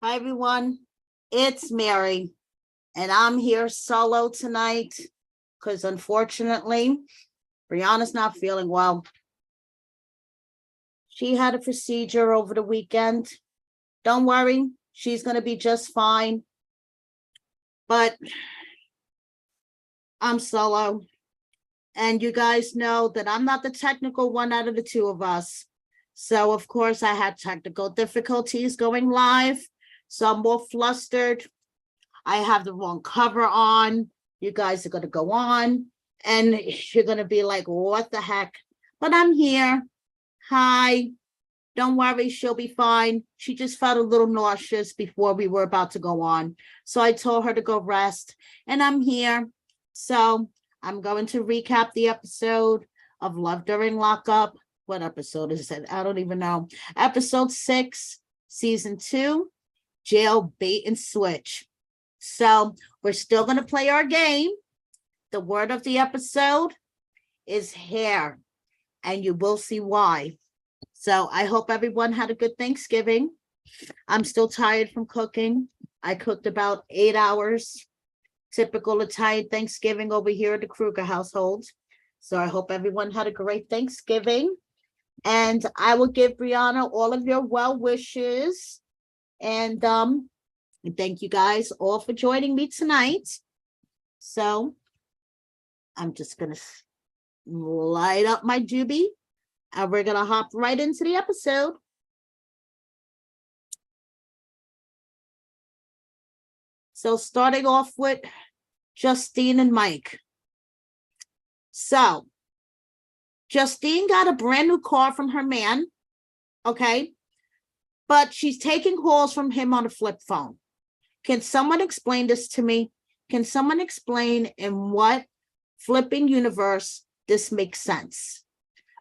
Hi, everyone. It's Mary, and I'm here solo tonight because unfortunately, Brianna's not feeling well. She had a procedure over the weekend. Don't worry, she's going to be just fine. But I'm solo, and you guys know that I'm not the technical one out of the two of us. So, of course, I had technical difficulties going live. So I'm more flustered. I have the wrong cover on. You guys are going to go on and you're going to be like, what the heck? But I'm here. Hi. Don't worry, she'll be fine. She just felt a little nauseous before we were about to go on. So I told her to go rest and I'm here. So I'm going to recap the episode of Love During Lockup. What episode is it? I don't even know. Episode 6, season 2. Jail bait and switch. So we're still going to play our game. The word of the episode is hair, and you will see why. So I hope everyone had a good Thanksgiving. I'm still tired from cooking. I cooked about 8 hours, typical Italian Thanksgiving over here at the Kruger household. So I hope everyone had a great Thanksgiving. And I will give Brianna all of your well wishes. And thank you guys all for joining me tonight. So I'm just going to light up my doobie and we're going to hop right into the episode. So starting off with Justine and Mike. So Justine got a brand new car from her man. Okay. But she's taking calls from him on a flip phone. Can someone explain this to me? Can someone explain in what flipping universe this makes sense?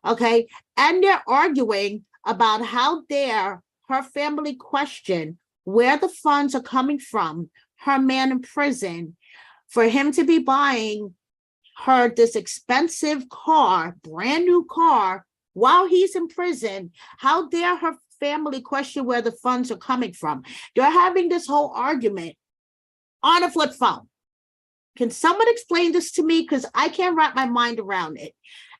Okay. And they're arguing about how dare her family question where the funds are coming from, her man in prison, for him to be buying her this expensive car, brand new car, while he's in prison. How dare her family question where the funds are coming from? They're having this whole argument on a flip phone. Can someone explain this to me? Because I can't wrap my mind around it.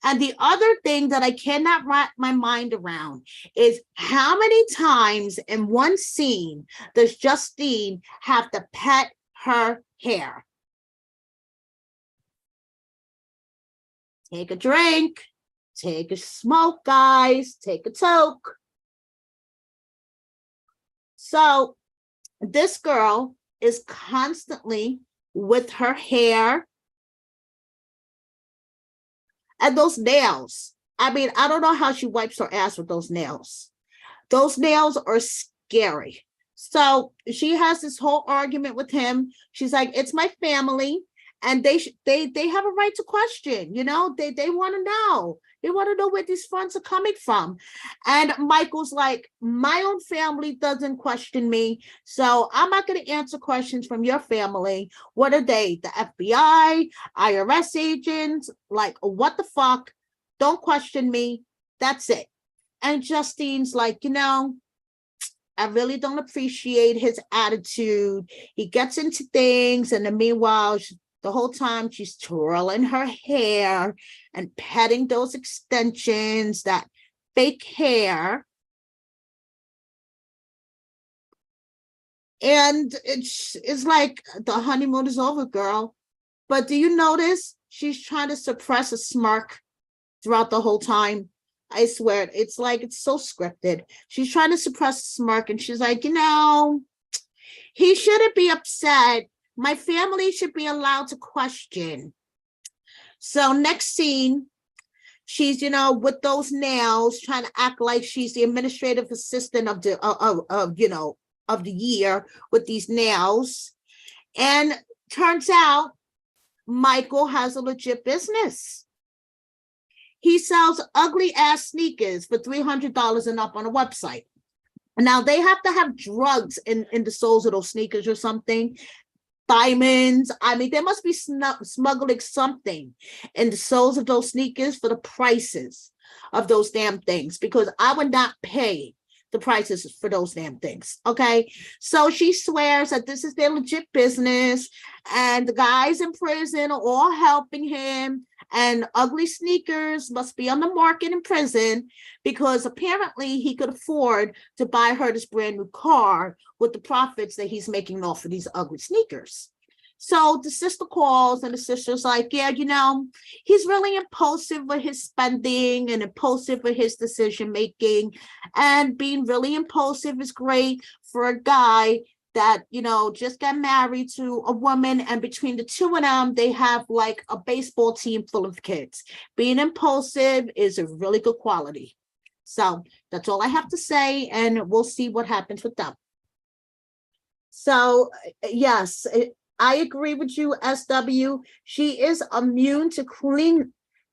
And the other thing that I cannot wrap my mind around is how many times in one scene does Justine have to pet her hair? Take a drink, take a smoke, guys, take a toke. So this girl is constantly with her hair and those nails. I mean, I don't know how she wipes her ass with those nails. Those nails are scary. So she has this whole argument with him. She's like, it's my family. And they have a right to question, you know, they want to know. They want to know where these funds are coming from. And Michael's like, my own family doesn't question me. So I'm not going to answer questions from your family. What are they? The FBI, IRS agents? Like, what the fuck? Don't question me. That's it. And Justine's like, you know, I really don't appreciate his attitude. He gets into things. And then meanwhile, the whole time she's twirling her hair and petting those extensions, that fake hair. And it's like the honeymoon is over, girl. But do you notice she's trying to suppress a smirk throughout the whole time? I swear, it's like it's so scripted. She's trying to suppress a smirk and she's like, you know, he shouldn't be upset. My family should be allowed to question. So next scene, she's, you know, with those nails, trying to act like she's the administrative assistant of the year with these nails. And turns out Michael has a legit business. He sells ugly ass sneakers for $300 and up on a website. Now they have to have drugs in the soles of those sneakers or something. Diamonds. I mean, they must be smuggling something in the soles of those sneakers for the prices of those damn things, because I would not pay the prices for those damn things. Okay. So she swears that this is their legit business and the guys in prison are all helping him, and ugly sneakers must be on the market in prison because apparently he could afford to buy her this brand new car with the profits that he's making off of these ugly sneakers. So the sister calls and the sister's like, yeah, he's really impulsive with his spending and impulsive with his decision making. And being really impulsive is great for a guy that, just got married to a woman. And between the two of them, they have like a baseball team full of kids. Being impulsive is a really good quality. So that's all I have to say. And we'll see what happens with them. So, yes, I agree with you, SW. She is immune to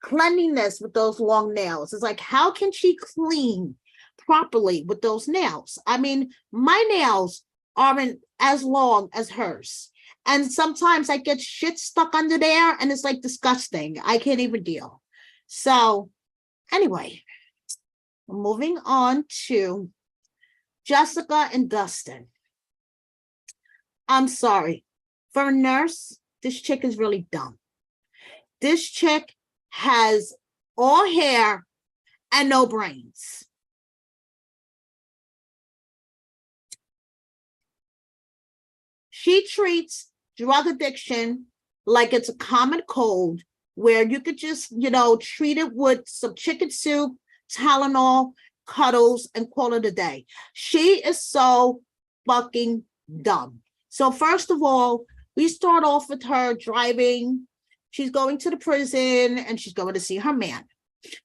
cleanliness with those long nails. It's like, how can she clean properly with those nails? I mean, my nails aren't as long as hers. And sometimes I get shit stuck under there and it's like disgusting. I can't even deal. So anyway, moving on to Jessica and Dustin. I'm sorry. For a nurse, this chick is really dumb. This chick has all hair and no brains. She treats drug addiction like it's a common cold where you could just, treat it with some chicken soup, Tylenol, cuddles, and call it a day. She is so fucking dumb. So first of all, we start off with her driving. She's going to the prison and she's going to see her man.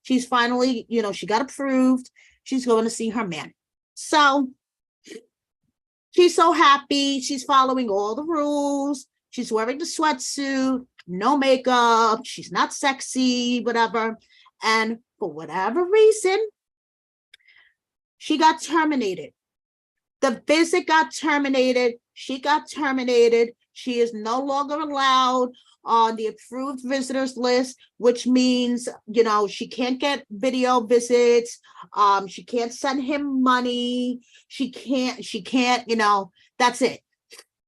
She's finally, she got approved. She's going to see her man. So she's so happy. She's following all the rules. She's wearing the sweatsuit, no makeup. She's not sexy, whatever. And for whatever reason, she got terminated. The visit got terminated. She got terminated. She is no longer allowed on the approved visitors list, which means, she can't get video visits. She can't send him money. She can't, that's it.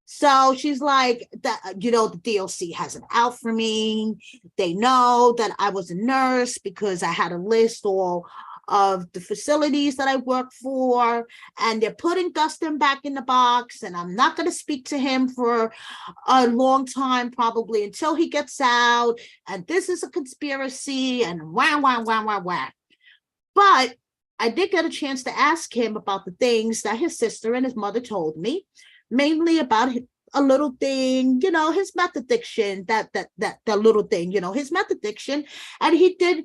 So she's like, the DLC hasn't out for me. They know that I was a nurse because I had a list all of the facilities that I work for, and they're putting Dustin back in the box, and I'm not going to speak to him for a long time, probably until he gets out, and this is a conspiracy, and wah. But I did get a chance to ask him about the things that his sister and his mother told me, mainly about a little thing, his meth addiction, that little thing, his meth addiction, and he did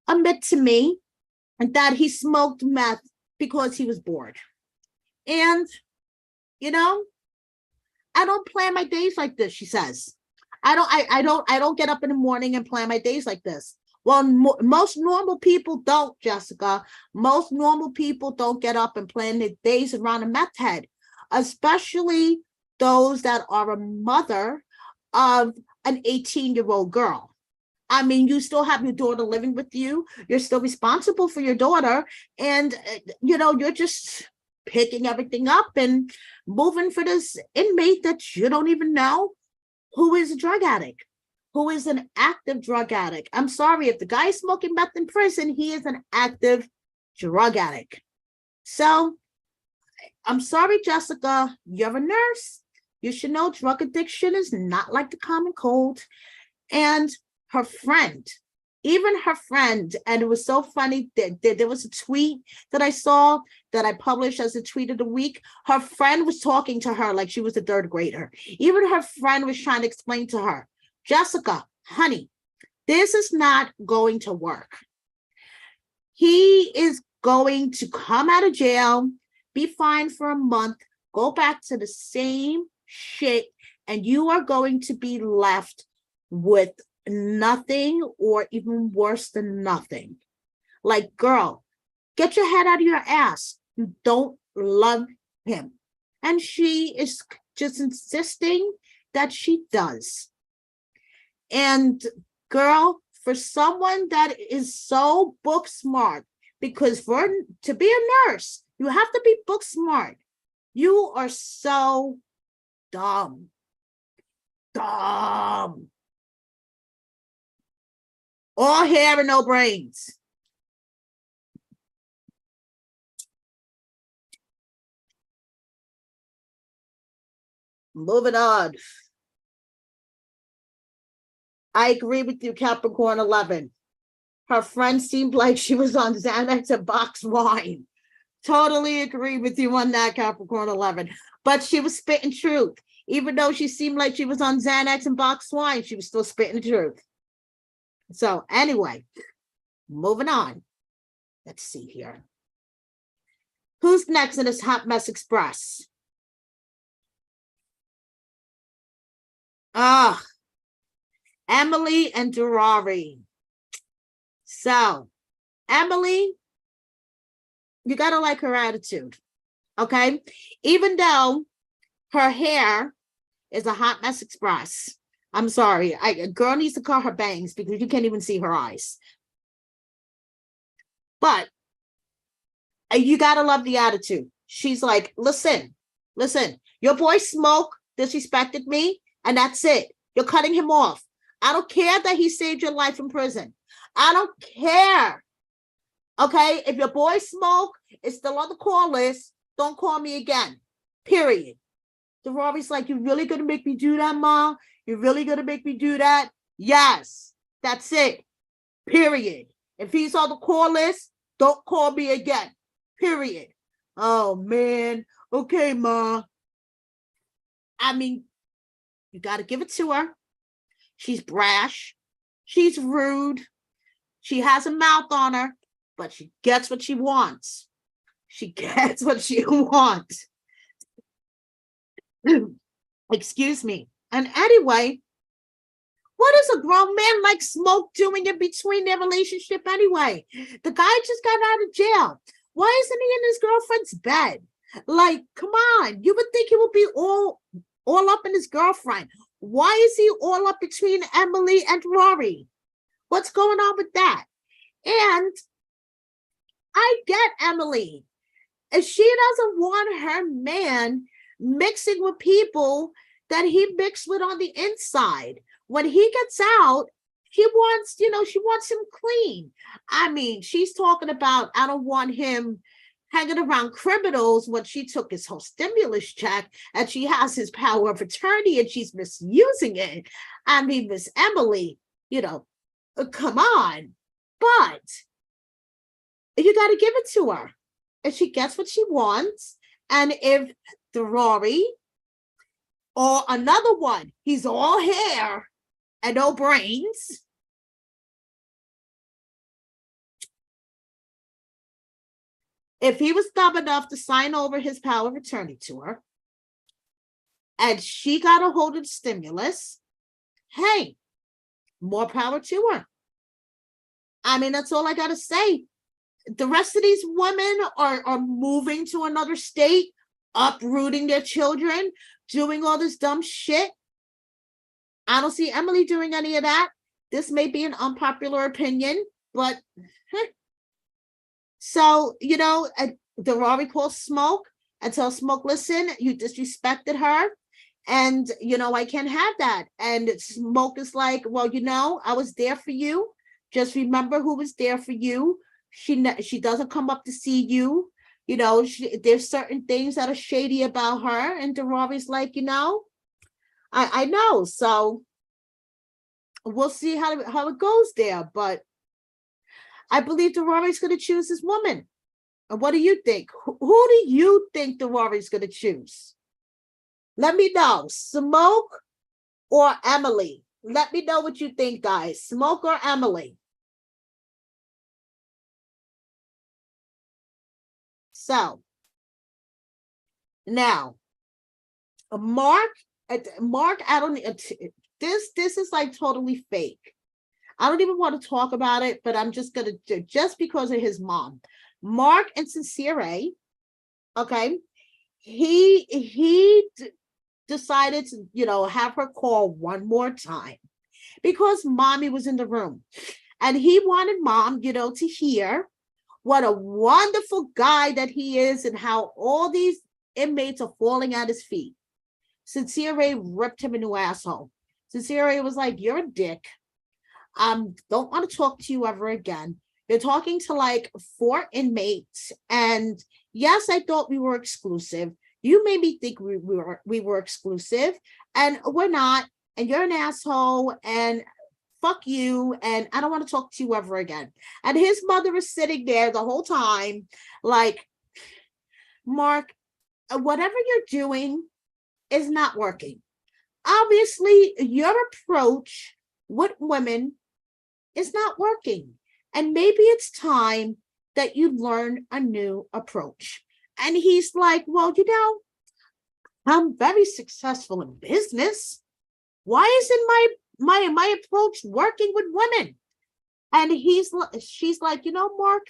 admit to me and that he smoked meth because he was bored. And, I don't plan my days like this, she says. I don't get up in the morning and plan my days like this. Well, most normal people don't, Jessica. Most normal people don't get up and plan their days around a meth head, especially those that are a mother of an 18-year-old girl. I mean, you still have your daughter living with you. You're still responsible for your daughter. And, you're just picking everything up and moving for this inmate that you don't even know who is a drug addict, who is an active drug addict. I'm sorry, if the guy is smoking meth in prison, he is an active drug addict. So I'm sorry, Jessica, you're a nurse. You should know drug addiction is not like the common cold. And her friend, and it was so funny that there was a tweet that I saw that I published as a tweet of the week. Her friend was talking to her like she was a third grader. Even her friend was trying to explain to her, Jessica, honey, this is not going to work. He is going to come out of jail, be fine for a month, go back to the same shit, and you are going to be left with nothing, or even worse than nothing. Like, girl, get your head out of your ass. You don't love him. And she is just insisting that she does. And girl, for someone that is so book smart, because to be a nurse, You have to be book smart. You are so dumb. Dumb. All hair and no brains. Moving on. I agree with you, Capricorn 11. Her friend seemed like she was on Xanax and box wine. Totally agree with you on that, Capricorn 11. But she was spitting truth. Even though she seemed like she was on Xanax and box wine, she was still spitting the truth. So anyway, moving on. Let's see here. Who's next in this Hot Mess Express? Emily and Torrari. So, Emily, you gotta like her attitude, okay? Even though her hair is a Hot Mess Express. I'm sorry, a girl needs to call her bangs because you can't even see her eyes. But you gotta love the attitude. She's like, listen, your boy Smoke disrespected me, and that's it. You're cutting him off. I don't care that he saved your life in prison. I don't care. Okay, if your boy Smoke is still on the call list, don't call me again. Period. Torrari's like, you really gonna make me do that, Ma? You really gonna make me do that? Yes, that's it. Period. If he's on the call list, don't call me again. Period. Oh man. Okay, Ma. I mean, you gotta give it to her. She's brash. She's rude. She has a mouth on her, but she gets what she wants. She gets what she wants. Excuse me. And anyway, what is a grown man like Smoke doing in between their relationship anyway? The guy just got out of jail. Why isn't he in his girlfriend's bed? Like, come on. You would think he would be all up in his girlfriend. Why is he all up between Emily and Rory? What's going on with that? And I get Emily. If she doesn't want her man mixing with people that he mixed with on the inside, when he gets out, she wants him clean. I mean, she's talking about, I don't want him hanging around criminals when she took his whole stimulus check and she has his power of attorney and she's misusing it. I mean, Miss Emily, come on. But you got to give it to her. If she gets what she wants, and if Torrari or another one, he's all hair and no brains, if he was dumb enough to sign over his power of attorney to her, and she got a hold of the stimulus, hey, more power to her. I mean, that's all I got to say. The rest of these women are moving to another state, uprooting their children, doing all this dumb shit. I don't see Emily doing any of that. This may be an unpopular opinion, but so, Torrari calls Smoke and tells Smoke, listen, you disrespected her. And, I can't have that. And Smoke is like, well, I was there for you. Just remember who was there for you. She doesn't come up to see you. There's certain things that are shady about her. And Torrari's like, I know. So we'll see how it goes there. But I believe Torrari's going to choose this woman. And what do you think? Who do you think Torrari's going to choose? Let me know. Smoke or Emily? Let me know what you think, guys. Smoke or Emily? So now, Mark, I don't. This is like totally fake. I don't even want to talk about it, but I'm just gonna just because of his mom, Mark and Sincere. Okay, he decided to have her call one more time because mommy was in the room, and he wanted mom to hear what a wonderful guy that he is and how all these inmates are falling at his feet. Sincere Ray ripped him a new asshole. Sincere Ray was like, you're a dick. Don't want to talk to you ever again. You're talking to like 4 inmates. And yes, I thought we were exclusive. You made me think we were exclusive, and we're not. And you're an asshole, and fuck you, and I don't want to talk to you ever again. And his mother is sitting there the whole time, like, Mark, whatever you're doing is not working. Obviously, your approach with women is not working. And maybe it's time that you learn a new approach. And he's like, well, you know, I'm very successful in business. Why isn't my approach working with women? And she's like, you know, Mark,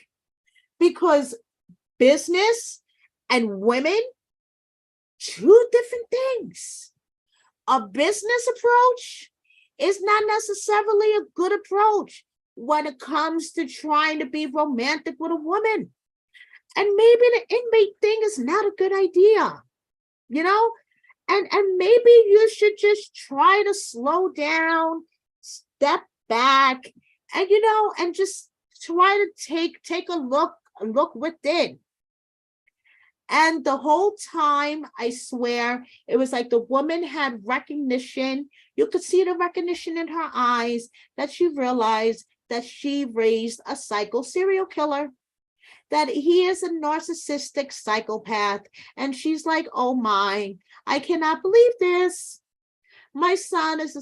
because business and women, 2 different things. A business approach is not necessarily a good approach when it comes to trying to be romantic with a woman. And maybe the inmate thing is not a good idea, you know? And maybe you should just try to slow down, step back, and, you know, and just try to take a look within. And the whole time, I swear, it was like the woman had recognition. You could see the recognition in her eyes that she realized that she raised a psycho serial killer, that he is a narcissistic psychopath. And she's like, oh my, I cannot believe this. My son is a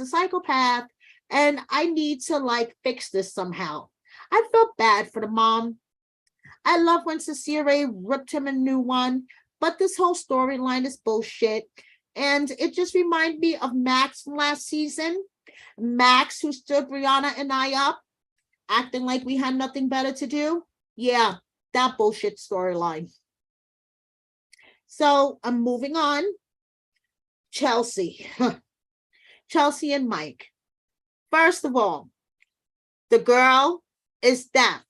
psychopath, and I need to like fix this somehow. I felt bad for the mom. I love when Cecile ripped him a new one, but this whole storyline is bullshit. And it just reminded me of Max from last season. Max, who stood Brianna and I up, acting like we had nothing better to do. Yeah, that bullshit storyline. So I'm moving on. Chelsea. Chelsea and Mike. First of all, the girl is deaf.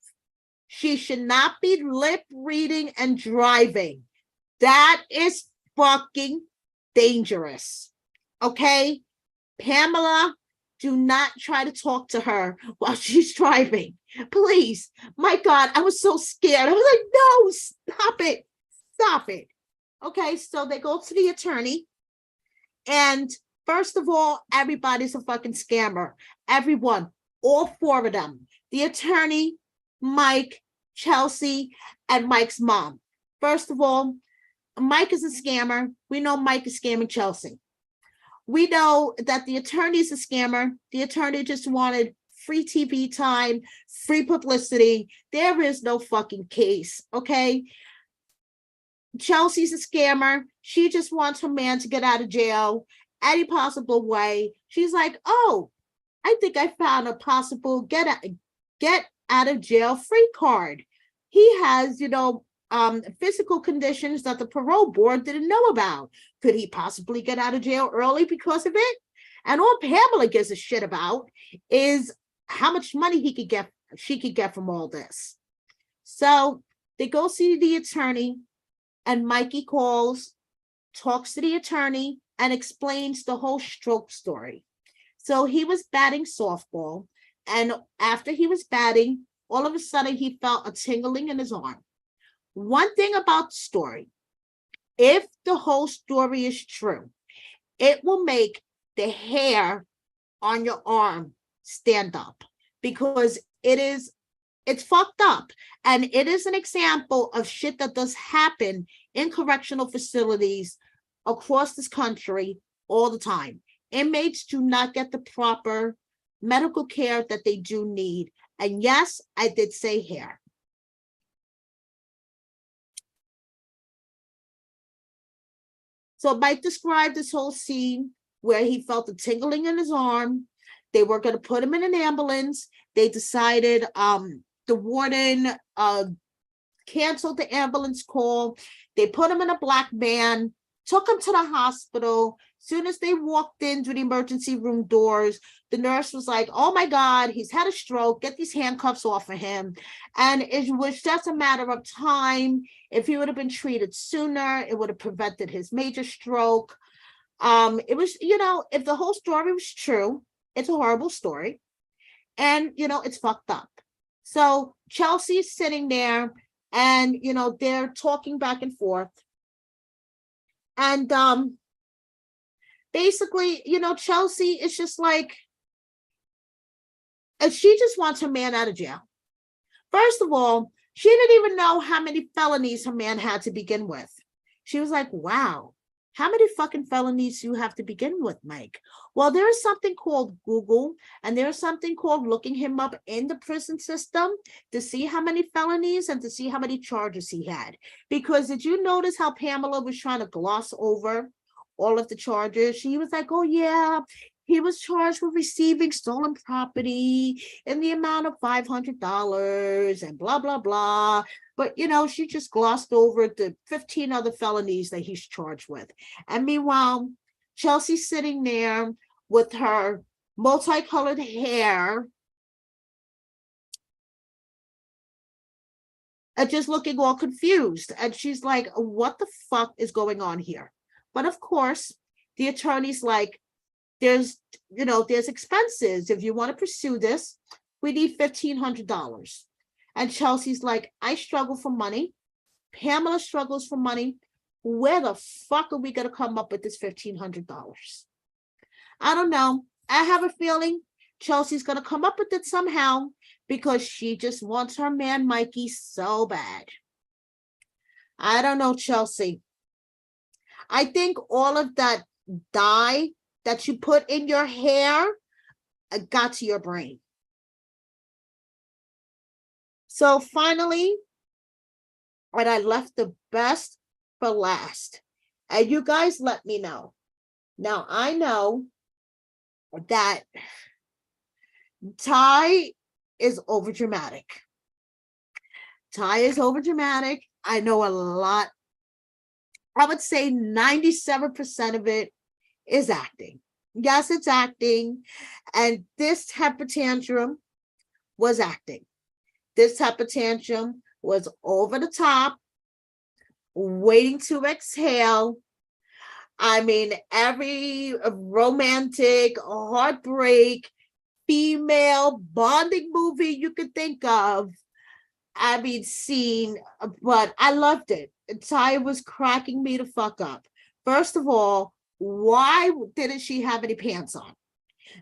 She should not be lip reading and driving. That is fucking dangerous. Okay? Pamela, do not try to talk to her while she's driving. Please. My God, I was so scared. I was like, no, stop it. Stop it. Okay, so they go to the attorney. And first of all, everybody's a fucking scammer. Everyone, all 4 of them. The attorney, Mike, Chelsea, and Mike's mom. First of all, Mike is a scammer. We know Mike is scamming Chelsea. We know that the attorney's a scammer. The attorney just wanted free TV time, free publicity. There is no fucking case, okay? Chelsea's a scammer. She just wants her man to get out of jail any possible way. She's like, oh, I think I found a possible get out of jail free card. He has, you know, physical conditions that the parole board didn't know about. Could he possibly get out of jail early because of it? And all Pamela gives a shit about is how much money she could get from all this. So they go see the attorney, and Mikey calls, talks to the attorney, and explains the whole stroke story. So he was batting softball, and after he was batting, all of a sudden he felt a tingling in his arm. One thing about the story, if the whole story is true, it will make the hair on your arm stand up, because it's fucked up. And it is an example of shit that does happen in correctional facilities across this country all the time. Inmates do not get the proper medical care that they do need. And yes, I did say hair. So Mike described this whole scene where he felt a tingling in his arm. They were going to put him in an ambulance. They decided the warden canceled the ambulance call. They put him in a black van, took him to the hospital. Soon as they walked in through the emergency room doors, the nurse was like, oh my God, he's had a stroke. Get these handcuffs off of him. And it was just a matter of time. If he would have been treated sooner, it would have prevented his major stroke. It was, if the whole story was true, it's a horrible story. And, it's fucked up. So Chelsea's sitting there and, they're talking back and forth. And basically, Chelsea is just like, she just wants her man out of jail. First of all, she didn't even know how many felonies her man had to begin with. She was like, wow, how many fucking felonies do you have to begin with, Mike? Well, there is something called Google, and there's something called looking him up in the prison system to see how many felonies and to see how many charges he had. Because did you notice how Pamela was trying to gloss over all of the charges? She was like, oh yeah, he was charged with receiving stolen property in the amount of $500 and blah, blah, blah. But, she just glossed over the 15 other felonies that he's charged with. And meanwhile, Chelsea's sitting there with her multicolored hair and just looking all confused. And she's like, what the fuck is going on here? But of course, the attorney's like, there's expenses. If you want to pursue this, we need $1,500. And Chelsea's like, I struggle for money. Pamela struggles for money. Where the fuck are we going to come up with this $1,500? I don't know. I have a feeling Chelsea's going to come up with it somehow because she just wants her man, Mikey, so bad. I don't know, Chelsea. I think all of that dye that you put in your hair got to your brain. So finally, and I left the best for last. And you guys let me know. Now, I know that Ty is overdramatic. Ty is overdramatic. I know a lot. I would say 97% of it is acting. Yes, it's acting. And this temper tantrum was acting. This temper tantrum was over the top, waiting to exhale. I mean, every romantic, heartbreak, female bonding movie you could think of, scene, but I loved it. Ty was cracking me the fuck up. First of all, why didn't she have any pants on?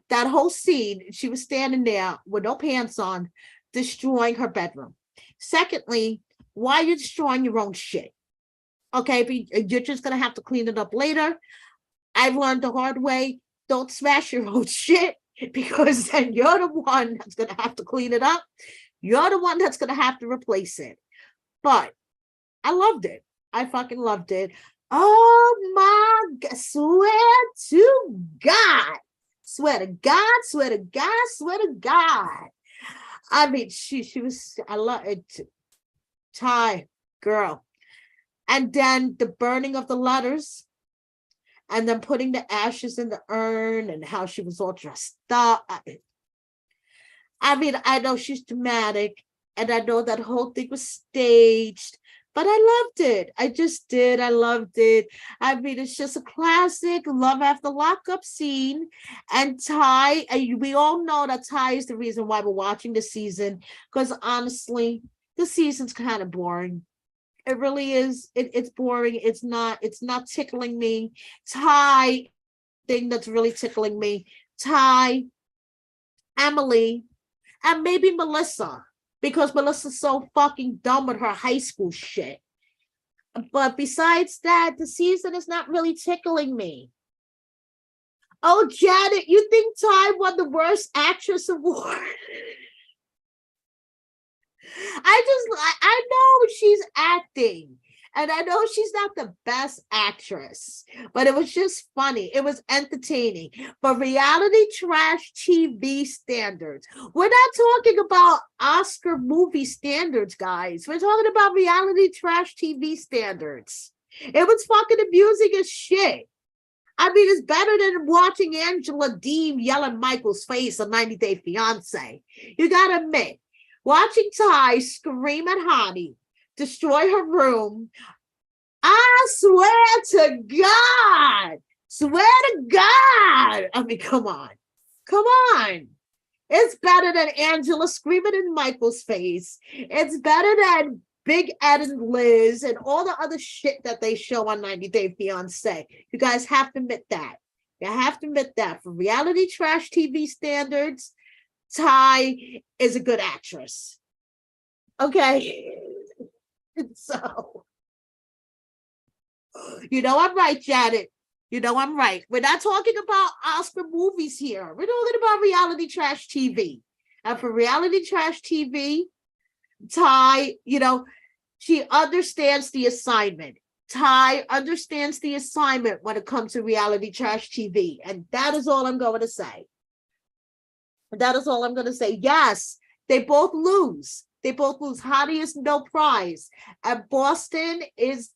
That whole scene, she was standing there with no pants on, destroying her bedroom. Secondly, why are you destroying your own shit? Okay, you're just going to have to clean it up later. I've learned the hard way. Don't smash your own shit because then you're the one that's going to have to clean it up. You're the one that's going to have to replace it. But I loved it. I fucking loved it. Oh my God. Swear to God. Swear to God. Swear to God. Swear to God. I mean, she was, I love it. Ty, girl. And then the burning of the letters and then putting the ashes in the urn and how she was all dressed up. I mean, I know she's dramatic and I know that whole thing was staged, but I loved it. I just did. I loved it. I mean, it's just a classic love after lockup scene. And Ty, we all know that Ty is the reason why we're watching the season, because honestly, the season's kind of boring. It really is. It's boring. It's not tickling me. Ty, thing that's really tickling me. Ty, Emily, and maybe Melissa, because Melissa's so fucking done with her high school shit. But besides that, the season is not really tickling me. Oh, Janet, you think Ty won the worst actress award? I know she's acting and I know she's not the best actress, but it was just funny. It was entertaining. But reality trash TV standards. We're not talking about Oscar movie standards, guys. We're talking about reality trash TV standards. It was fucking amusing as shit. I mean, it's better than watching Angela Deem yell in Michael's face on 90 Day Fiance. You gotta admit, watching Ty scream at Hottie, destroy her room, I swear to God, swear to God. I mean, come on, come on. It's better than Angela screaming in Michael's face. It's better than Big Ed and Liz and all the other shit that they show on 90 Day Fiance. You guys have to admit that. You have to admit that. For reality trash TV standards, Ty is a good actress. Okay? So, you know I'm right, Janet. You know I'm right. We're not talking about Oscar movies here. We're talking about reality trash TV. And for reality trash TV, Ty, she understands the assignment. Ty understands the assignment when it comes to reality trash TV. And that is all I'm going to say. That is all I'm going to say. Yes, they both lose. They both lose. Hottie is no prize. And Boston is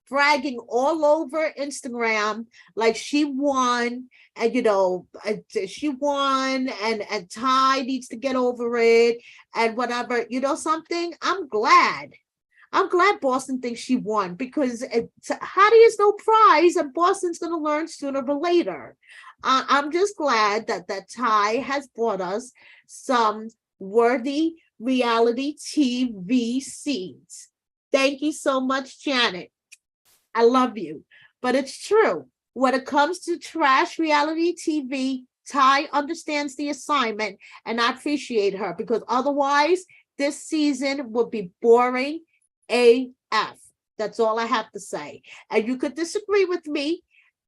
bragging all over Instagram like she won, and she won, and Ty needs to get over it and whatever. You know something? I'm glad Boston thinks she won, because Hottie is no prize, and Boston's going to learn sooner or later. I'm just glad that Ty has brought us some worthy reality TV scenes. Thank you so much, Janet. I love you. But it's true. When it comes to trash reality TV, Ty understands the assignment, and I appreciate her, because otherwise this season would be boring AF. That's all I have to say. And you could disagree with me,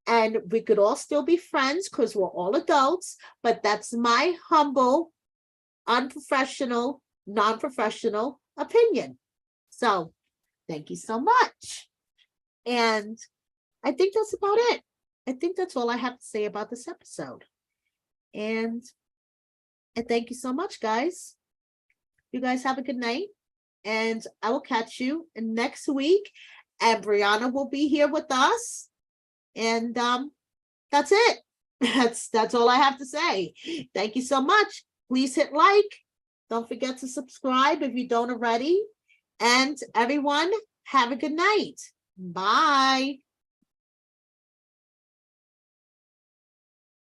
and we could all still be friends because we're all adults, but that's my humble, unprofessional, non-professional opinion. So thank you so much. And I think that's about it. I think that's all I have to say about this episode. And thank you so much, guys. You guys have a good night. And I will catch you next week. And Brianna will be here with us. And that's it. That's all I have to say. Thank you so much. Please hit like. Don't forget to subscribe if you don't already. And everyone, have a good night. Bye.